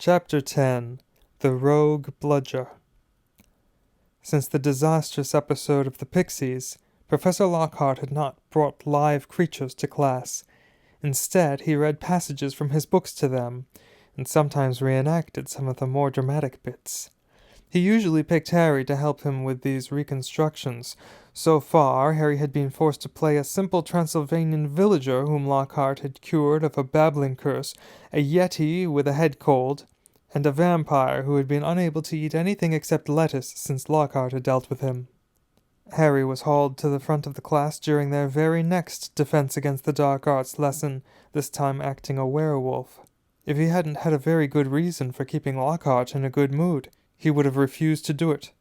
Chapter 10. The Rogue Bludger. Since the disastrous episode of the Pixies, Professor Lockhart had not brought live creatures to class. Instead, he read passages from his books to them, and sometimes reenacted some of the more dramatic bits. He usually picked Harry to help him with these reconstructions. So far, Harry had been forced to play a simple Transylvanian villager whom Lockhart had cured of a babbling curse, a yeti with a head cold, and a vampire who had been unable to eat anything except lettuce since Lockhart had dealt with him. Harry was hauled to the front of the class during their very next Defense Against the Dark Arts lesson, this time acting a werewolf. If he hadn't had a very good reason for keeping Lockhart in a good mood, he would have refused to do it.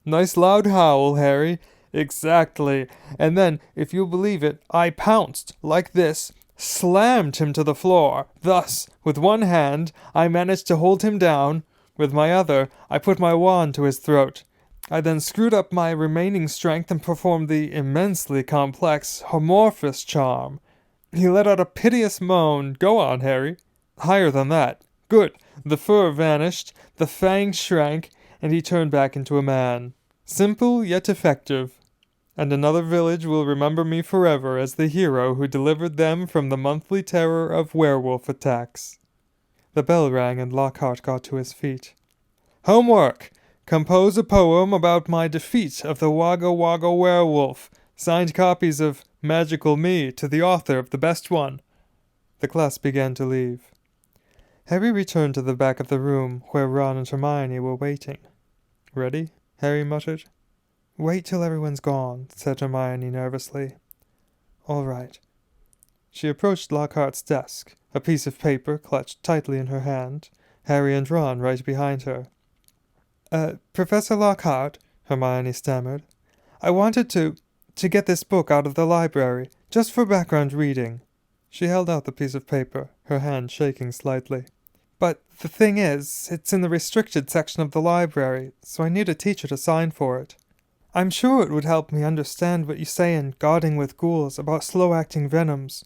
"Nice loud howl, Harry." "Exactly. And then, if you'll believe it, I pounced, like this, slammed him to the floor. Thus, with one hand, I managed to hold him down. With my other, I put my wand to his throat. I then screwed up my remaining strength and performed the immensely complex Homorphous charm." He let out a piteous moan. "Go on, Harry." "Higher than that." "Good. The fur vanished, the fangs shrank, and he turned back into a man. Simple yet effective. And another village will remember me forever as the hero who delivered them from the monthly terror of werewolf attacks." The bell rang and Lockhart got to his feet. "Homework! Compose a poem about my defeat of the Wagga Wagga werewolf. Signed copies of Magical Me to the author of the best one." The class began to leave. Harry returned to the back of the room where Ron and Hermione were waiting. "Ready?" Harry muttered. "Wait till everyone's gone," said Hermione nervously. "All right." She approached Lockhart's desk, a piece of paper clutched tightly in her hand, Harry and Ron right behind her. Professor Lockhart," Hermione stammered, "I wanted to get this book out of the library, just for background reading." She held out the piece of paper, her hand shaking slightly. "But the thing is, it's in the restricted section of the library, so I need a teacher to sign for it. I'm sure it would help me understand what you say in Guarding with Ghouls about slow-acting venoms."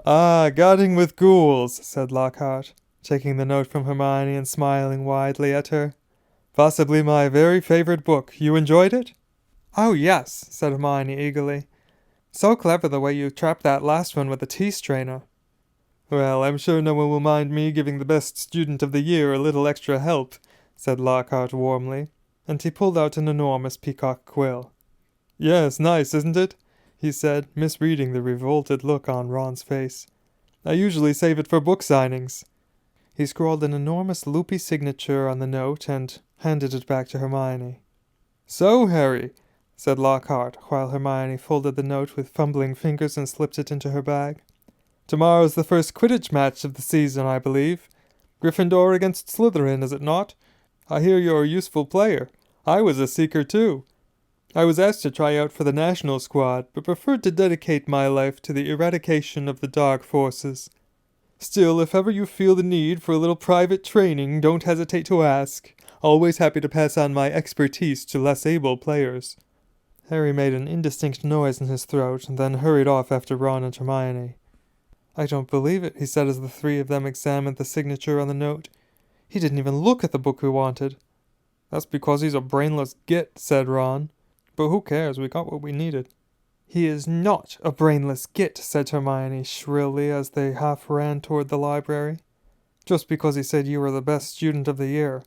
"Ah, Guarding with Ghouls," said Lockhart, taking the note from Hermione and smiling widely at her. "Possibly my very favorite book. You enjoyed it?" "Oh, yes," said Hermione eagerly. "So clever the way you trapped that last one with a tea strainer." "Well, I'm sure no one will mind me giving the best student of the year a little extra help," said Lockhart warmly, and he pulled out an enormous peacock quill. "Yes, nice, isn't it?" he said, misreading the revolted look on Ron's face. "I usually save it for book signings." He scrawled an enormous loopy signature on the note and handed it back to Hermione. "So, Harry," said Lockhart, while Hermione folded the note with fumbling fingers and slipped it into her bag. "Tomorrow's the first Quidditch match of the season, I believe. Gryffindor against Slytherin, is it not? I hear you're a useful player. I was a seeker, too. I was asked to try out for the national squad, but preferred to dedicate my life to the eradication of the dark forces. Still, if ever you feel the need for a little private training, don't hesitate to ask. Always happy to pass on my expertise to less able players." Harry made an indistinct noise in his throat and then hurried off after Ron and Hermione. "I don't believe it," he said as the three of them examined the signature on the note. "He didn't even look at the book we wanted." "That's because he's a brainless git," said Ron. "But who cares? We got what we needed." "He is not a brainless git," said Hermione shrilly as they half ran toward the library. "Just because he said you were the best student of the year."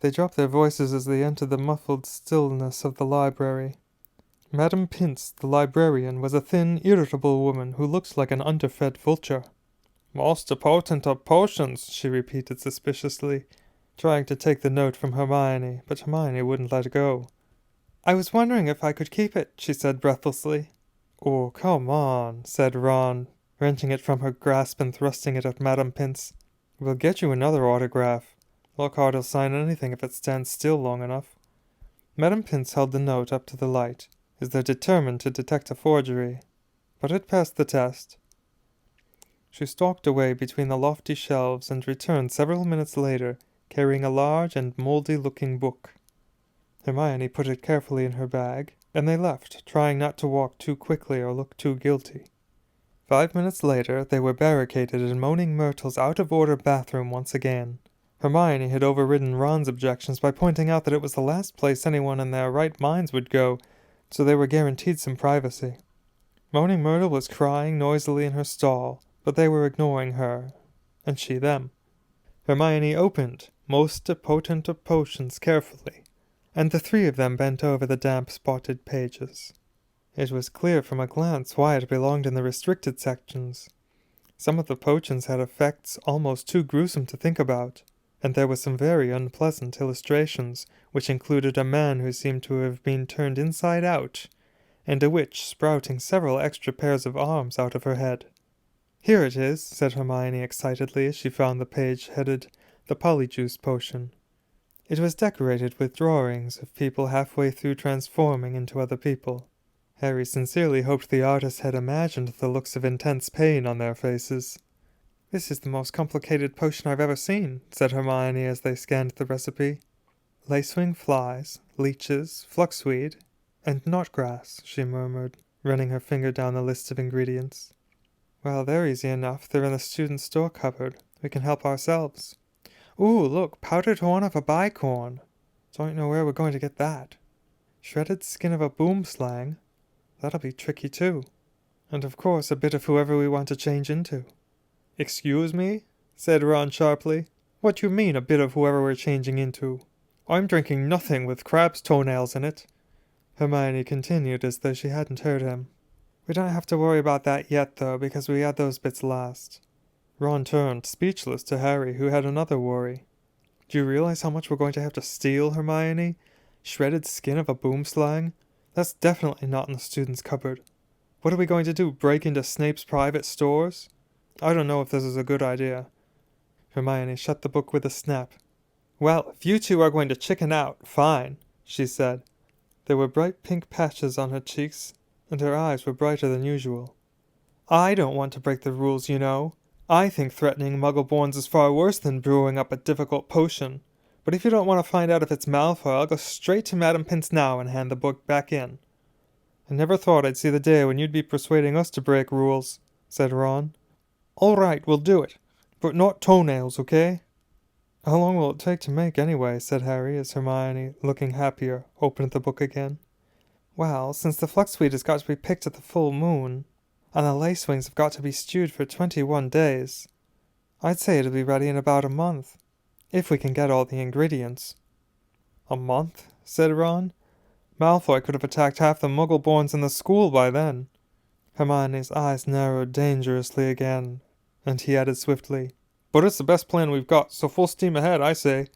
They dropped their voices as they entered the muffled stillness of the library. Madame Pince, the librarian, was a thin, irritable woman who looked like an underfed vulture. "Most potent of potions," she repeated suspiciously, trying to take the note from Hermione, but Hermione wouldn't let go. "I was wondering if I could keep it," she said breathlessly. "Oh, come on," said Ron, wrenching it from her grasp and thrusting it at Madame Pince. "We'll get you another autograph. Lockhart'll sign anything if it stands still long enough." Madame Pince held the note up to the light, as though determined to detect a forgery, but it passed the test. She stalked away between the lofty shelves and returned several minutes later, carrying a large and mouldy-looking book. Hermione put it carefully in her bag, and they left, trying not to walk too quickly or look too guilty. 5 minutes later, they were barricaded in Moaning Myrtle's out-of-order bathroom once again. Hermione had overridden Ron's objections by pointing out that it was the last place anyone in their right minds would go, so they were guaranteed some privacy. Moaning Myrtle was crying noisily in her stall, but they were ignoring her, and she them. Hermione opened most potent of potions carefully, and the three of them bent over the damp, spotted pages. It was clear from a glance why it belonged in the restricted sections. Some of the potions had effects almost too gruesome to think about, and there were some very unpleasant illustrations, which included a man who seemed to have been turned inside out, and a witch sprouting several extra pairs of arms out of her head. "Here it is," said Hermione excitedly as she found the page headed "The Polyjuice Potion." It was decorated with drawings of people halfway through transforming into other people. Harry sincerely hoped the artist had imagined the looks of intense pain on their faces. "This is the most complicated potion I've ever seen," said Hermione as they scanned the recipe. "Lacewing flies, leeches, fluxweed, and knotgrass," she murmured, running her finger down the list of ingredients. "Well, they're easy enough. They're in the student store cupboard. We can help ourselves. Ooh, look, powdered horn of a bicorn. Don't know where we're going to get that. Shredded skin of a boomslang. That'll be tricky too. And of course a bit of whoever we want to change into." "Excuse me?" said Ron sharply. "What do you mean, a bit of whoever we're changing into? I'm drinking nothing with crab's toenails in it." Hermione continued as though she hadn't heard him. "We don't have to worry about that yet, though, because we add those bits last." Ron turned, speechless, to Harry, who had another worry. "Do you realize how much we're going to have to steal, Hermione? Shredded skin of a boomslang? That's definitely not in the student's cupboard. What are we going to do, break into Snape's private stores? I don't know if this is a good idea." Hermione shut the book with a snap. "Well, if you two are going to chicken out, fine," she said. There were bright pink patches on her cheeks, and her eyes were brighter than usual. "I don't want to break the rules, you know. I think threatening Muggleborns is far worse than brewing up a difficult potion. But if you don't want to find out if it's Malfoy, I'll go straight to Madame Pince now and hand the book back in." "I never thought I'd see the day when you'd be persuading us to break rules," said Ron. "All right, we'll do it. But not toenails, okay?" "How long will it take to make, anyway?" said Harry, as Hermione, looking happier, opened the book again. "Well, since the fluxweed has got to be picked at the full moon, and the lacewings have got to be stewed for 21 days, I'd say it'll be ready in about a month, if we can get all the ingredients." "A month?" said Ron. "Malfoy could have attacked half the Muggleborns in the school by then." Hermione's eyes narrowed dangerously again, and he added swiftly, "But it's the best plan we've got, so full steam ahead, I say."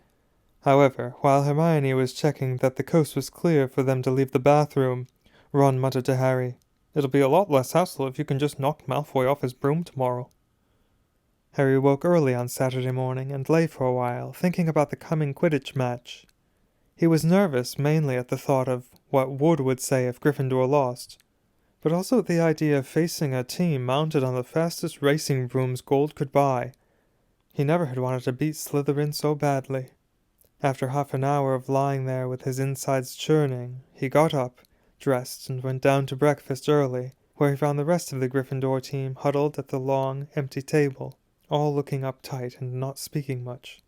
However, while Hermione was checking that the coast was clear for them to leave the bathroom, Ron muttered to Harry, "It'll be a lot less hassle if you can just knock Malfoy off his broom tomorrow." Harry woke early on Saturday morning and lay for a while, thinking about the coming Quidditch match. He was nervous mainly at the thought of what Wood would say if Gryffindor lost, but also at the idea of facing a team mounted on the fastest racing brooms gold could buy. He never had wanted to beat Slytherin so badly. After half an hour of lying there with his insides churning, he got up, dressed, and went down to breakfast early, where he found the rest of the Gryffindor team huddled at the long, empty table, all looking uptight and not speaking much.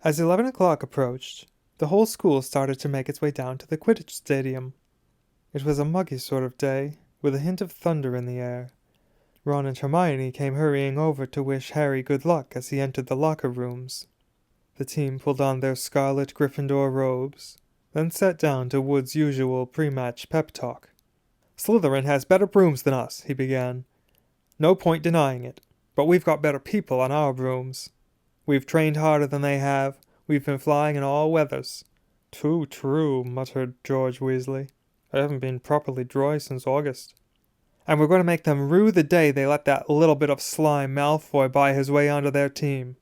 As 11 o'clock approached, the whole school started to make its way down to the Quidditch stadium. It was a muggy sort of day, with a hint of thunder in the air. Ron and Hermione came hurrying over to wish Harry good luck as he entered the locker rooms. The team pulled on their scarlet Gryffindor robes, then sat down to Wood's usual pre-match pep talk. "Slytherin has better brooms than us," he began. "No point denying it, but we've got better people on our brooms. We've trained harder than they have. We've been flying in all weathers." "Too true," muttered George Weasley. "I haven't been properly dry since August." "And we're going to make them rue the day they let that little bit of slime Malfoy buy his way onto their team."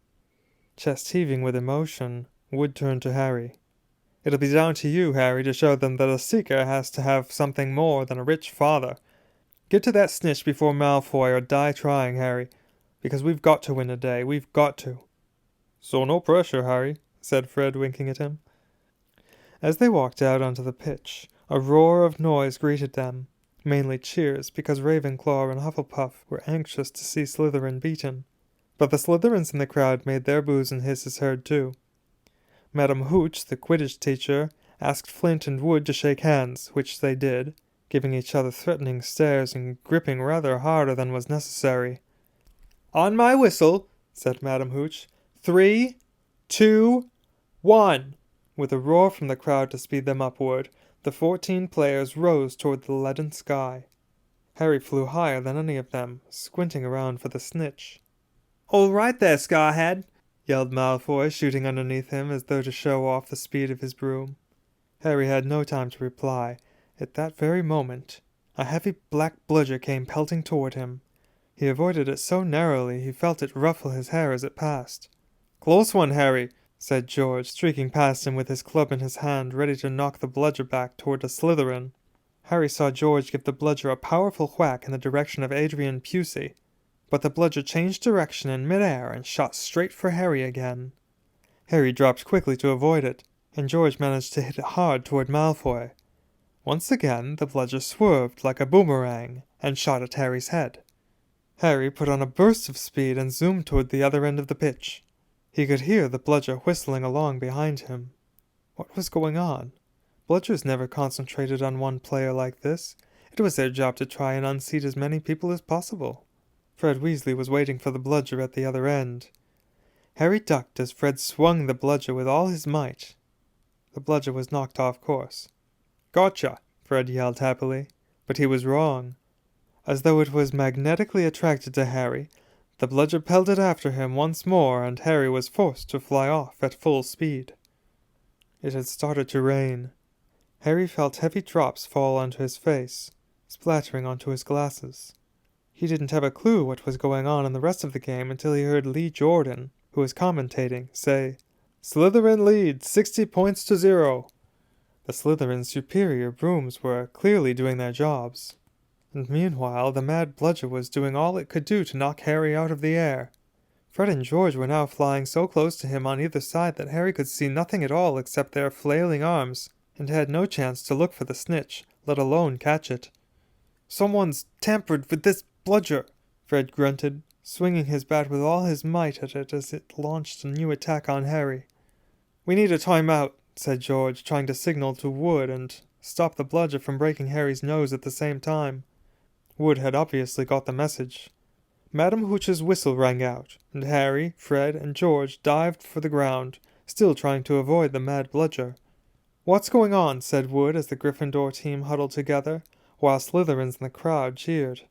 Chest heaving with emotion, Wood turned to Harry. "It'll be down to you, Harry, to show them that a seeker has to have something more than a rich father. Get to that snitch before Malfoy or die trying, Harry, because we've got to win today. We've got to." "So no pressure, Harry," said Fred, winking at him. As they walked out onto the pitch, a roar of noise greeted them, mainly cheers, because Ravenclaw and Hufflepuff were anxious to see Slytherin beaten. But the Slytherins in the crowd made their boos and hisses heard too. Madam Hooch, the Quidditch teacher, asked Flint and Wood to shake hands, which they did, giving each other threatening stares and gripping rather harder than was necessary. "On my whistle," said Madam Hooch. 3, 2, 1. With a roar from the crowd to speed them upward, the 14 players rose toward the leaden sky. Harry flew higher than any of them, squinting around for the snitch. "All right there, Scarhead!" yelled Malfoy, shooting underneath him as though to show off the speed of his broom. Harry had no time to reply. At that very moment, a heavy black bludger came pelting toward him. He avoided it so narrowly he felt it ruffle his hair as it passed. "Close one, Harry," said George, streaking past him with his club in his hand, ready to knock the bludger back toward a Slytherin. Harry saw George give the bludger a powerful whack in the direction of Adrian Pusey, but the bludger changed direction in mid-air and shot straight for Harry again. Harry dropped quickly to avoid it, and George managed to hit it hard toward Malfoy. Once again the bludger swerved like a boomerang and shot at Harry's head. Harry put on a burst of speed and zoomed toward the other end of the pitch. He could hear the bludger whistling along behind him. What was going on? Bludgers never concentrated on one player like this. It was their job to try and unseat as many people as possible. Fred Weasley was waiting for the bludger at the other end. Harry ducked as Fred swung the bludger with all his might. The bludger was knocked off course. "Gotcha!" Fred yelled happily, but he was wrong. As though it was magnetically attracted to Harry, the bludger pelted after him once more, and Harry was forced to fly off at full speed. It had started to rain. Harry felt heavy drops fall onto his face, splattering onto his glasses. He didn't have a clue what was going on in the rest of the game until he heard Lee Jordan, who was commentating, say, "Slytherin leads 60 points to 0. The Slytherin's superior brooms were clearly doing their jobs. And meanwhile, the mad bludger was doing all it could do to knock Harry out of the air. Fred and George were now flying so close to him on either side that Harry could see nothing at all except their flailing arms, and had no chance to look for the snitch, let alone catch it. "Someone's tampered with this bludger," Fred grunted, swinging his bat with all his might at it as it launched a new attack on Harry. "We need a timeout," said George, trying to signal to Wood and stop the bludger from breaking Harry's nose at the same time. Wood had obviously got the message. Madam Hooch's whistle rang out, and Harry, Fred, and George dived for the ground, still trying to avoid the mad bludger. "What's going on?" said Wood as the Gryffindor team huddled together, while Slytherins in the crowd cheered.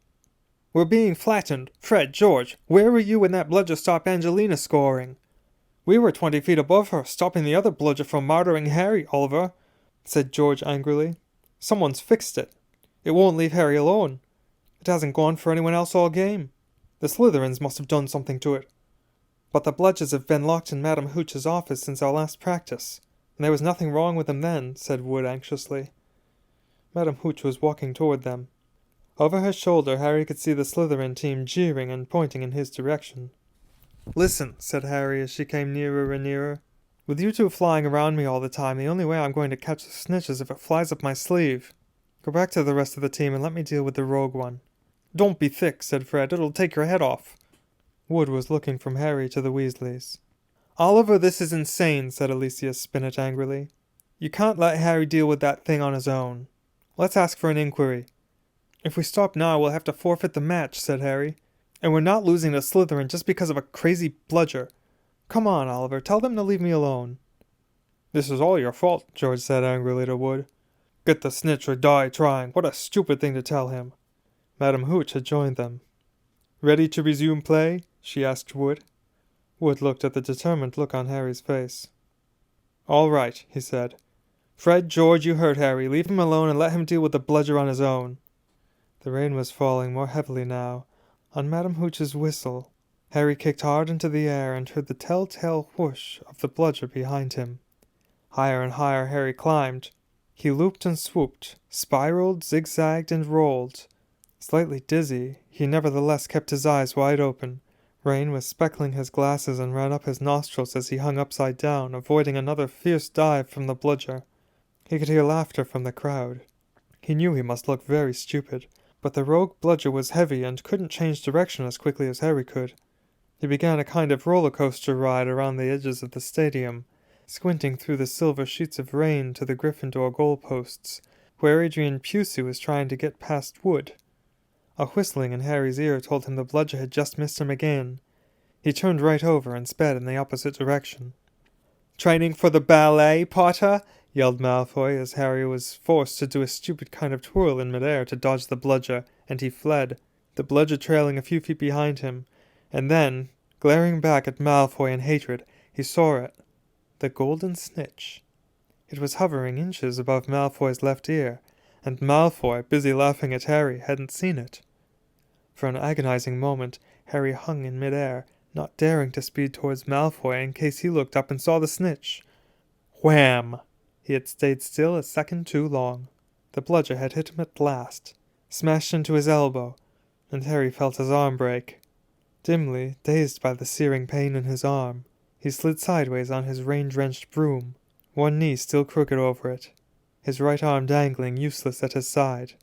"We're being flattened. Fred, George, where were you when that bludger stopped Angelina scoring?" "We were 20 feet above her, stopping the other bludger from murdering Harry, Oliver," said George angrily. "Someone's fixed it. It won't leave Harry alone. It hasn't gone for anyone else all game. The Slytherins must have done something to it. But the bludgers have been locked in Madam Hooch's office since our last practice, and there was nothing wrong with them then," said Wood anxiously. Madam Hooch was walking toward them. Over her shoulder, Harry could see the Slytherin team jeering and pointing in his direction. "Listen," said Harry as she came nearer and nearer. "With you two flying around me all the time, the only way I'm going to catch the snitch is if it flies up my sleeve. Go back to the rest of the team and let me deal with the rogue one." "Don't be thick," said Fred. "It'll take your head off." Wood was looking from Harry to the Weasleys. "Oliver, this is insane," said Alicia Spinnet angrily. "You can't let Harry deal with that thing on his own. Let's ask for an inquiry." "If we stop now, we'll have to forfeit the match," said Harry. "And we're not losing to Slytherin just because of a crazy bludger. Come on, Oliver, tell them to leave me alone." "This is all your fault," George said angrily to Wood. "Get the snitch or die trying. What a stupid thing to tell him." Madam Hooch had joined them. "Ready to resume play?" she asked Wood. Wood looked at the determined look on Harry's face. "All right," he said. "Fred, George, you heard Harry. Leave him alone and let him deal with the bludger on his own." The rain was falling more heavily now. On Madam Hooch's whistle, Harry kicked hard into the air and heard the telltale whoosh of the bludger behind him. Higher and higher Harry climbed. He looped and swooped, spiraled, zigzagged, and rolled. Slightly dizzy, he nevertheless kept his eyes wide open. Rain was speckling his glasses and ran up his nostrils as he hung upside down, avoiding another fierce dive from the bludger. He could hear laughter from the crowd. He knew he must look very stupid, but the rogue bludger was heavy and couldn't change direction as quickly as Harry could. He began a kind of roller coaster ride around the edges of the stadium, squinting through the silver sheets of rain to the Gryffindor goalposts, where Adrian Pusey was trying to get past Wood. A whistling in Harry's ear told him the bludger had just missed him again. He turned right over and sped in the opposite direction. "Training for the ballet, Potter?" yelled Malfoy as Harry was forced to do a stupid kind of twirl in midair to dodge the bludger, and he fled, the bludger trailing a few feet behind him. And then, glaring back at Malfoy in hatred, he saw it. The golden snitch. It was hovering inches above Malfoy's left ear, and Malfoy, busy laughing at Harry, hadn't seen it. For an agonizing moment, Harry hung in midair, not daring to speed towards Malfoy in case he looked up and saw the snitch. Wham! He had stayed still a second too long. The bludger had hit him at last, smashed into his elbow, and Harry felt his arm break. Dimly, dazed by the searing pain in his arm, he slid sideways on his rain-drenched broom, one knee still crooked over it, his right arm dangling useless at his side.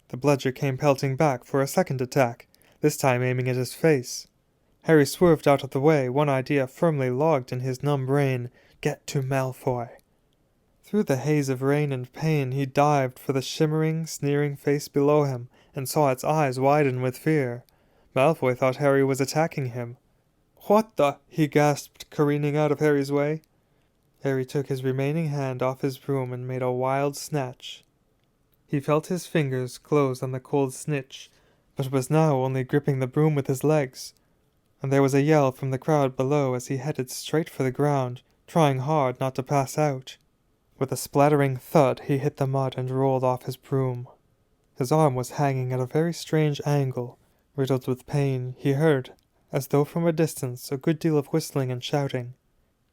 The bludger came pelting back for a second attack, this time aiming at his face. Harry swerved out of the way, one idea firmly logged in his numb brain: get to Malfoy. Through the haze of rain and pain he dived for the shimmering, sneering face below him, and saw its eyes widen with fear. Malfoy thought Harry was attacking him. "What the?" he gasped, careening out of Harry's way. Harry took his remaining hand off his broom and made a wild snatch. He felt his fingers close on the cold snitch, but was now only gripping the broom with his legs. And there was a yell from the crowd below as he headed straight for the ground, trying hard not to pass out. With a splattering thud he hit the mud and rolled off his broom. His arm was hanging at a very strange angle. Riddled with pain, he heard, as though from a distance, a good deal of whistling and shouting.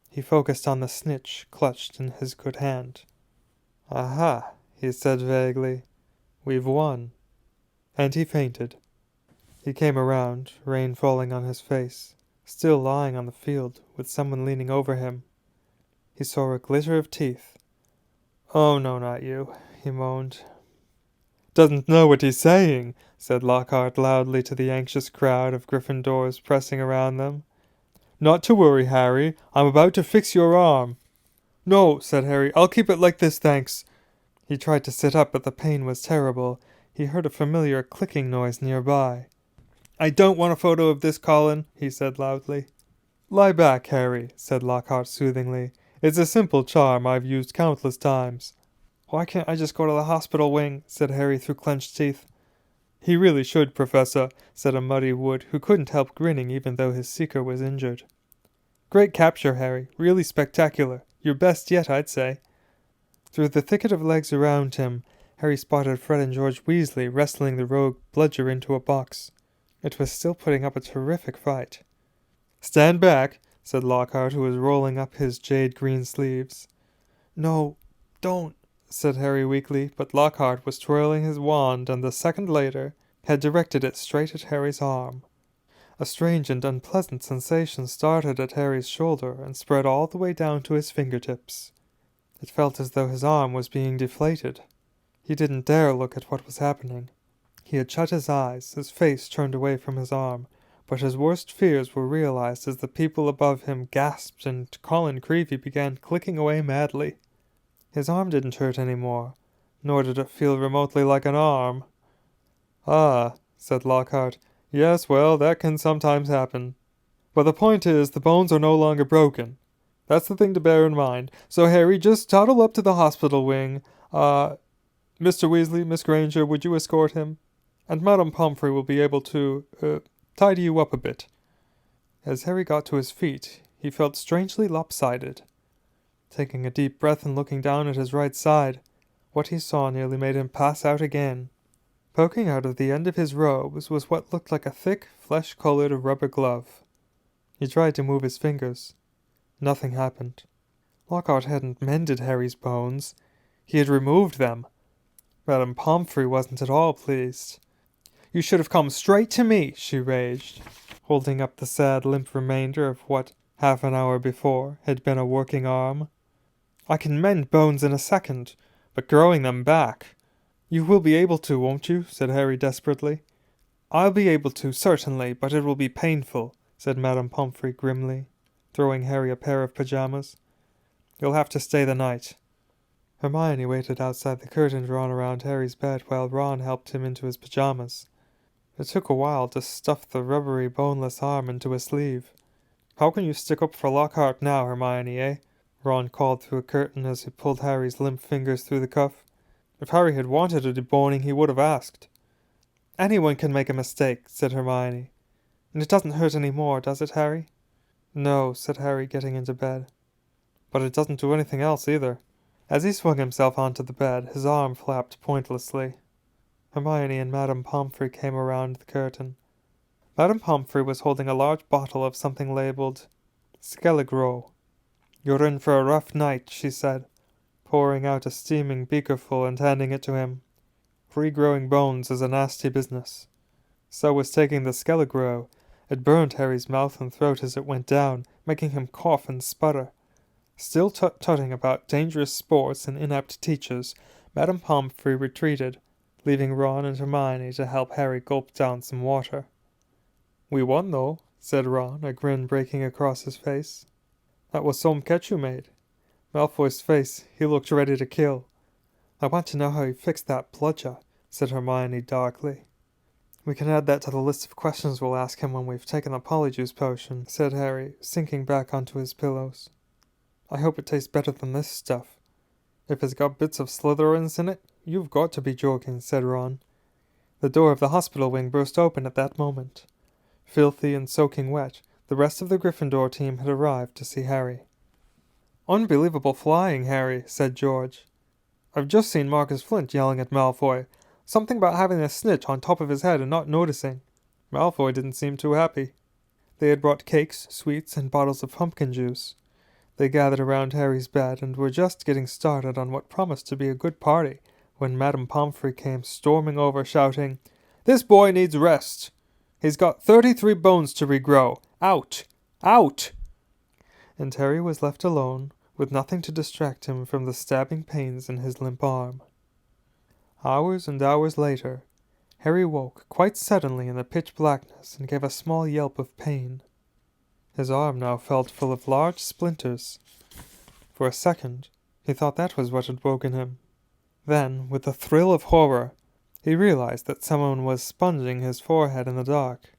He focused on the snitch clutched in his good hand. "Aha," he said vaguely. "We've won." And he fainted. He came around, rain falling on his face, still lying on the field, with someone leaning over him. He saw a glitter of teeth. "Oh no, not you," he moaned. "Doesn't know what he's saying," said Lockhart loudly to the anxious crowd of Gryffindors pressing around them. "Not to worry, Harry. I'm about to fix your arm." "No," said Harry. "I'll keep it like this, thanks." He tried to sit up, but the pain was terrible. He heard a familiar clicking noise nearby. "I don't want a photo of this, Colin," he said loudly. "Lie back, Harry," said Lockhart soothingly. "It's a simple charm I've used countless times." "Why can't I just go to the hospital wing?" said Harry through clenched teeth. "He really should, Professor," said a muddy Wood, who couldn't help grinning even though his seeker was injured. "Great capture, Harry. Really spectacular. Your best yet, I'd say." Through the thicket of legs around him, Harry spotted Fred and George Weasley wrestling the rogue bludger into a box. It was still putting up a terrific fight. "Stand back," said Lockhart, who was rolling up his jade-green sleeves. "No, don't," said Harry weakly, but Lockhart was twirling his wand and a second later had directed it straight at Harry's arm. A strange and unpleasant sensation started at Harry's shoulder and spread all the way down to his fingertips. It felt as though his arm was being deflated. He didn't dare look at what was happening. He had shut his eyes, his face turned away from his arm, but his worst fears were realized as the people above him gasped and Colin Creevey began clicking away madly. His arm didn't hurt any more, nor did it feel remotely like an arm. "Ah," said Lockhart. "Yes, well, that can sometimes happen. But the point is, the bones are no longer broken. That's the thing to bear in mind. So, Harry, just toddle up to the hospital wing. Mr. Weasley, Miss Granger, would you escort him? And Madame Pomfrey will be able to, tidy you up a bit." As Harry got to his feet, he felt strangely lopsided. Taking a deep breath and looking down at his right side, what he saw nearly made him pass out again. Poking out of the end of his robes was what looked like a thick, flesh-colored rubber glove. He tried to move his fingers. Nothing happened. Lockhart hadn't mended Harry's bones. He had removed them. Madame Pomfrey wasn't at all pleased. "You should have come straight to me," she raged, holding up the sad, limp remainder of what, half an hour before, had been a working arm. "I can mend bones in a second, but growing them back—" "You will be able to, won't you?" said Harry desperately. "I'll be able to, certainly, but it will be painful," said Madame Pomfrey grimly, throwing Harry a pair of pajamas. "You'll have to stay the night." Hermione waited outside the curtain drawn around Harry's bed while Ron helped him into his pajamas. It took a while to stuff the rubbery, boneless arm into a sleeve. "How can you stick up for Lockhart now, Hermione, eh?" Ron called through a curtain as he pulled Harry's limp fingers through the cuff. "If Harry had wanted a deboning, he would have asked." "Anyone can make a mistake," said Hermione. "And it doesn't hurt any more, does it, Harry?" "No," said Harry, getting into bed. "But it doesn't do anything else, either." As he swung himself onto the bed, his arm flapped pointlessly. Hermione and Madame Pomfrey came around the curtain. Madame Pomfrey was holding a large bottle of something labeled Skelligro. "You're in for a rough night," she said, pouring out a steaming beakerful and handing it to him. "Regrowing bones is a nasty business." So was taking the Skelligro. It burned Harry's mouth and throat as it went down, making him cough and sputter. Still tut-tutting about dangerous sports and inept teachers, Madame Pomfrey retreated, leaving Ron and Hermione to help Harry gulp down some water. "We won, though," said Ron, a grin breaking across his face. "That was some catch you made." Malfoy's face, he looked ready to kill. "I want to know how you fixed that bludger," said Hermione darkly. "We can add that to the list of questions we'll ask him when we've taken the Polyjuice potion," said Harry, sinking back onto his pillows. "I hope it tastes better than this stuff." "If it's got bits of Slytherins in it, you've got to be joking," said Ron. The door of the hospital wing burst open at that moment. Filthy and soaking wet, the rest of the Gryffindor team had arrived to see Harry. "Unbelievable flying, Harry," said George. "I've just seen Marcus Flint yelling at Malfoy. Something about having a snitch on top of his head and not noticing. Malfoy didn't seem too happy." They had brought cakes, sweets, and bottles of pumpkin juice. They gathered around Harry's bed and were just getting started on what promised to be a good party when Madame Pomfrey came storming over, shouting, "This boy needs rest. He's got 33 bones to regrow. Out! Out!" And Harry was left alone, with nothing to distract him from the stabbing pains in his limp arm. Hours and hours later, Harry woke quite suddenly in the pitch blackness and gave a small yelp of pain. His arm now felt full of large splinters. For a second, he thought that was what had woken him. Then, with a thrill of horror, he realized that someone was sponging his forehead in the dark.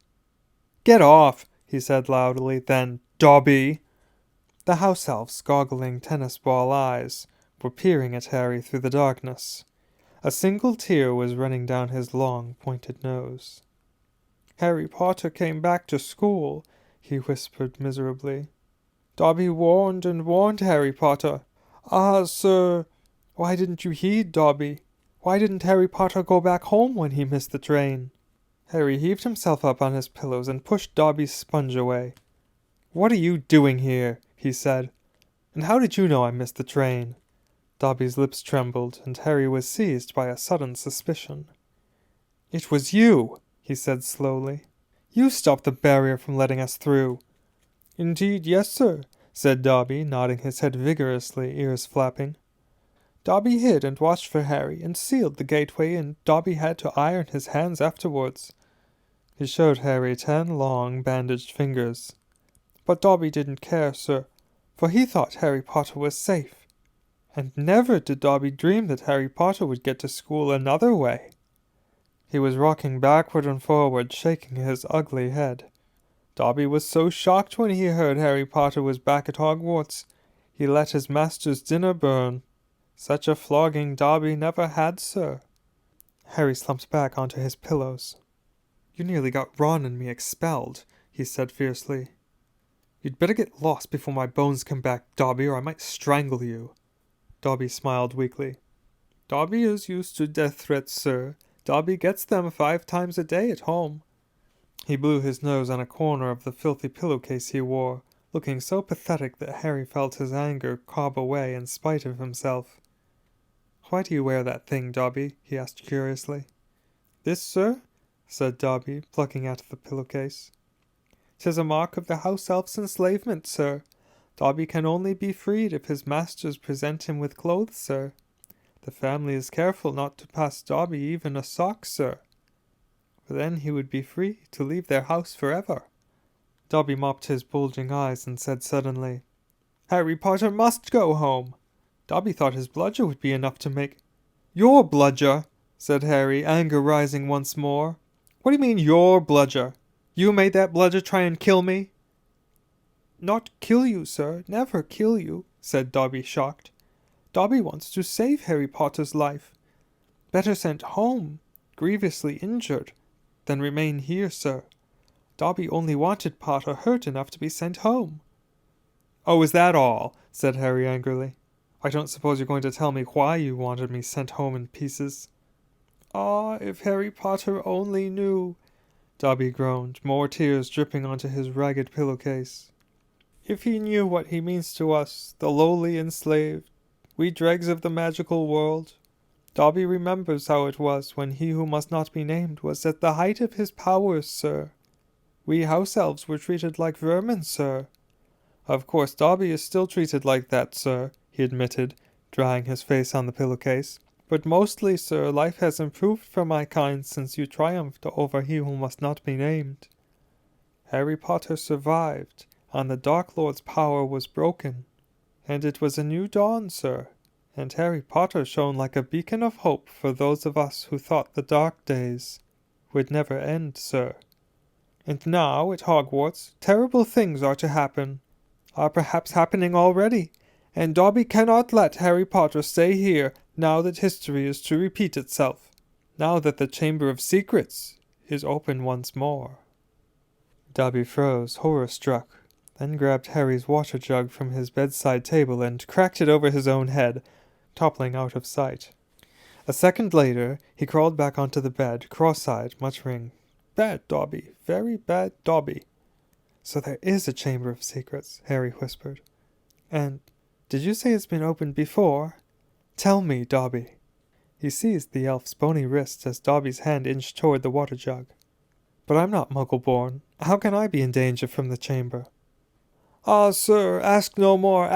"Get off!" he said loudly, then, "Dobby!" The house elf's goggling tennis ball eyes were peering at Harry through the darkness. A single tear was running down his long, pointed nose. "Harry Potter came back to school," he whispered miserably. "Dobby warned and warned Harry Potter. Ah, sir, why didn't you heed, Dobby? Why didn't Harry Potter go back home when he missed the train?" Harry heaved himself up on his pillows and pushed Dobby's sponge away. "What are you doing here?" he said. "And how did you know I missed the train?" Dobby's lips trembled, and Harry was seized by a sudden suspicion. "It was you," he said slowly. "You stopped the barrier from letting us through." "Indeed, yes, sir," said Dobby, nodding his head vigorously, ears flapping. "Dobby hid and watched for Harry, and sealed the gateway, and Dobby had to iron his hands afterwards." He showed Harry 10 long, bandaged fingers. "But Dobby didn't care, sir, for he thought Harry Potter was safe. And never did Dobby dream that Harry Potter would get to school another way." He was rocking backward and forward, shaking his ugly head. "Dobby was so shocked when he heard Harry Potter was back at Hogwarts, he let his master's dinner burn. Such a flogging Dobby never had, sir." Harry slumped back onto his pillows. "You nearly got Ron and me expelled," he said fiercely. "You'd better get lost before my bones come back, Dobby, or I might strangle you." Dobby smiled weakly. "Dobby is used to death threats, sir. Dobby gets them 5 times a day at home." He blew his nose on a corner of the filthy pillowcase he wore, looking so pathetic that Harry felt his anger cob away in spite of himself. "Why do you wear that thing, Dobby?" he asked curiously. "This, sir?" said Dobby, plucking out the pillowcase. "'Tis a mark of the house elf's enslavement, sir. Dobby can only be freed if his masters present him with clothes, sir. The family is careful not to pass Dobby even a sock, sir, for then he would be free to leave their house forever." Dobby mopped his bulging eyes and said suddenly, "Harry Potter must go home." Dobby thought his bludger would be enough to make— "Your bludger?" said Harry, anger rising once more. "What do you mean, your bludger? You made that bludger try and kill me?" "Not kill you, sir, never kill you," said Dobby, shocked. "Dobby wants to save Harry Potter's life. Better sent home, grievously injured, than remain here, sir. Dobby only wanted Potter hurt enough to be sent home." "Oh, is that all?" said Harry angrily. "I don't suppose you're going to tell me why you wanted me sent home in pieces." "Ah, if Harry Potter only knew," Dobby groaned, more tears dripping onto his ragged pillowcase. "If he knew what he means to us, the lowly enslaved, we dregs of the magical world. Dobby remembers how it was when he who must not be named was at the height of his powers, sir. We house elves were treated like vermin, sir. Of course Dobby is still treated like that, sir," he admitted, drying his face on the pillowcase. "But mostly, sir, life has improved for my kind since you triumphed over he who must not be named. Harry Potter survived, and the Dark Lord's power was broken. And it was a new dawn, sir, and Harry Potter shone like a beacon of hope for those of us who thought the dark days would never end, sir. And now, at Hogwarts, terrible things are to happen, are perhaps happening already, and Dobby cannot let Harry Potter stay here now that history is to repeat itself, now that the Chamber of Secrets is open once more." Dobby froze, horror-struck, then grabbed Harry's water jug from his bedside table and cracked it over his own head, toppling out of sight. A second later, he crawled back onto the bed, cross-eyed, muttering, "Bad Dobby, very bad Dobby." "So there is a Chamber of Secrets," Harry whispered. "And did you say it's been opened before? Tell me, Dobby." He seized the elf's bony wrist as Dobby's hand inched toward the water jug. "But I'm not Muggle-born. How can I be in danger from the chamber?" "Ah, sir, ask no more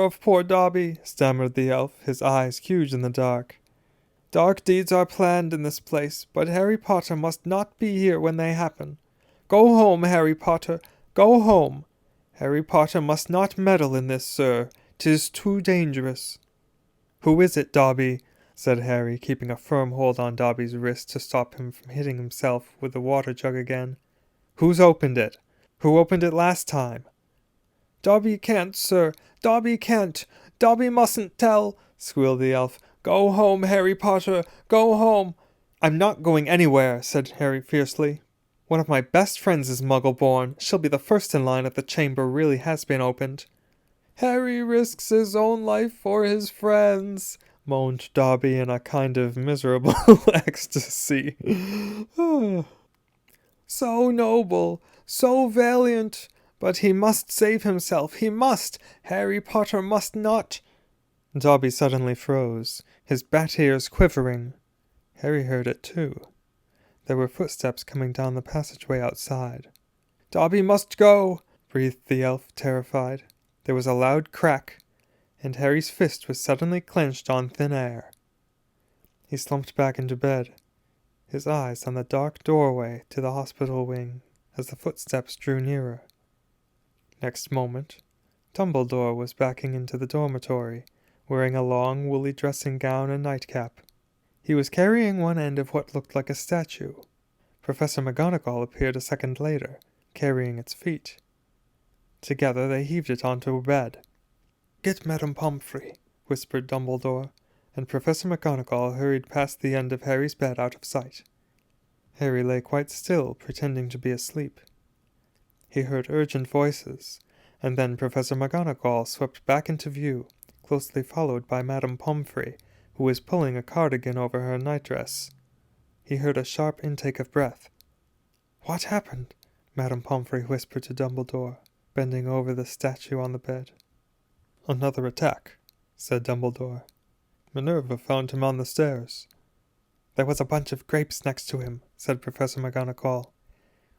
of poor Dobby," stammered the elf, his eyes huge in the dark. "Dark deeds are planned in this place, but Harry Potter must not be here when they happen. Go home, Harry Potter, go home. Harry Potter must not meddle in this, sir. 'Tis too dangerous." "Who is it, Dobby?" said Harry, keeping a firm hold on Dobby's wrist to stop him from hitting himself with the water jug again. "Who's opened it? Who opened it last time?" "Dobby can't, sir. Dobby can't. Dobby mustn't tell," squealed the elf. "Go home, Harry Potter. Go home." "I'm not going anywhere," said Harry fiercely. "One of my best friends is Muggle-born. She'll be the first in line if the chamber really has been opened." "Harry risks his own life for his friends," moaned Dobby in a kind of miserable ecstasy. "So noble, so valiant. But he must save himself. He must. Harry Potter must not." Dobby suddenly froze, his bat ears quivering. Harry heard it too. There were footsteps coming down the passageway outside. "Dobby must go," breathed the elf, terrified. There was a loud crack, and Harry's fist was suddenly clenched on thin air. He slumped back into bed, his eyes on the dark doorway to the hospital wing as the footsteps drew nearer. Next moment, Dumbledore was backing into the dormitory, wearing a long woolly dressing gown and nightcap. He was carrying one end of what looked like a statue. Professor McGonagall appeared a second later, carrying its feet. Together they heaved it onto a bed. "Get Madame Pomfrey," whispered Dumbledore, and Professor McGonagall hurried past the end of Harry's bed out of sight. Harry lay quite still, pretending to be asleep. He heard urgent voices, and then Professor McGonagall swept back into view, closely followed by Madame Pomfrey, who was pulling a cardigan over her nightdress. He heard a sharp intake of breath. "What happened?" Madame Pomfrey whispered to Dumbledore, bending over the statue on the bed. "Another attack," said Dumbledore. "Minerva found him on the stairs." "There was a bunch of grapes next to him," said Professor McGonagall.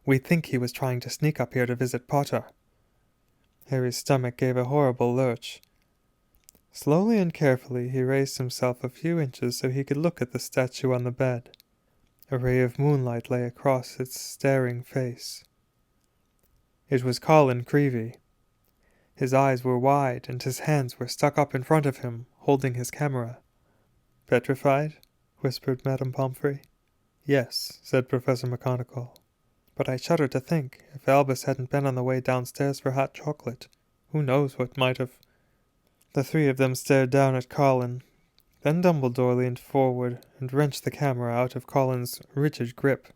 "We think he was trying to sneak up here to visit Potter." Harry's stomach gave a horrible lurch. Slowly and carefully he raised himself a few inches so he could look at the statue on the bed. A ray of moonlight lay across its staring face. It was Colin Creevey. His eyes were wide, and his hands were stuck up in front of him, holding his camera. "Petrified?" whispered Madame Pomfrey. "Yes," said Professor McGonagall. "But I shudder to think, if Albus hadn't been on the way downstairs for hot chocolate, who knows what might have—" The three of them stared down at Colin. Then Dumbledore leaned forward and wrenched the camera out of Colin's rigid grip.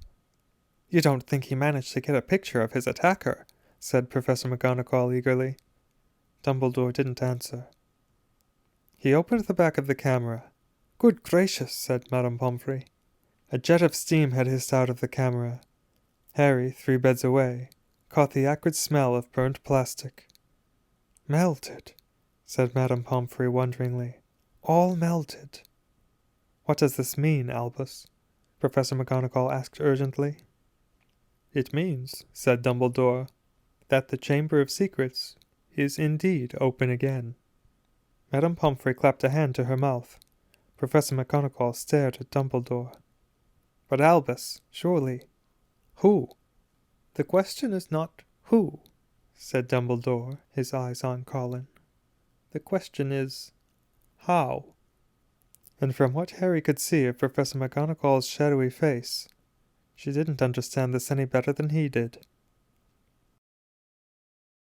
"You don't think he managed to get a picture of his attacker?" said Professor McGonagall eagerly. Dumbledore didn't answer. He opened the back of the camera. "Good gracious," said Madame Pomfrey. A jet of steam had hissed out of the camera. Harry, 3 beds away, caught the acrid smell of burnt plastic. "Melted," said Madame Pomfrey wonderingly. "All melted." "What does this mean, Albus?" Professor McGonagall asked urgently. "It means," said Dumbledore, "that the Chamber of Secrets is indeed open again." Madame Pomfrey clapped a hand to her mouth. Professor McGonagall stared at Dumbledore. "But Albus, surely—" "Who?" "The question is not who," said Dumbledore, his eyes on Colin. "The question is how." And from what Harry could see of Professor McGonagall's shadowy face, she didn't understand this any better than he did.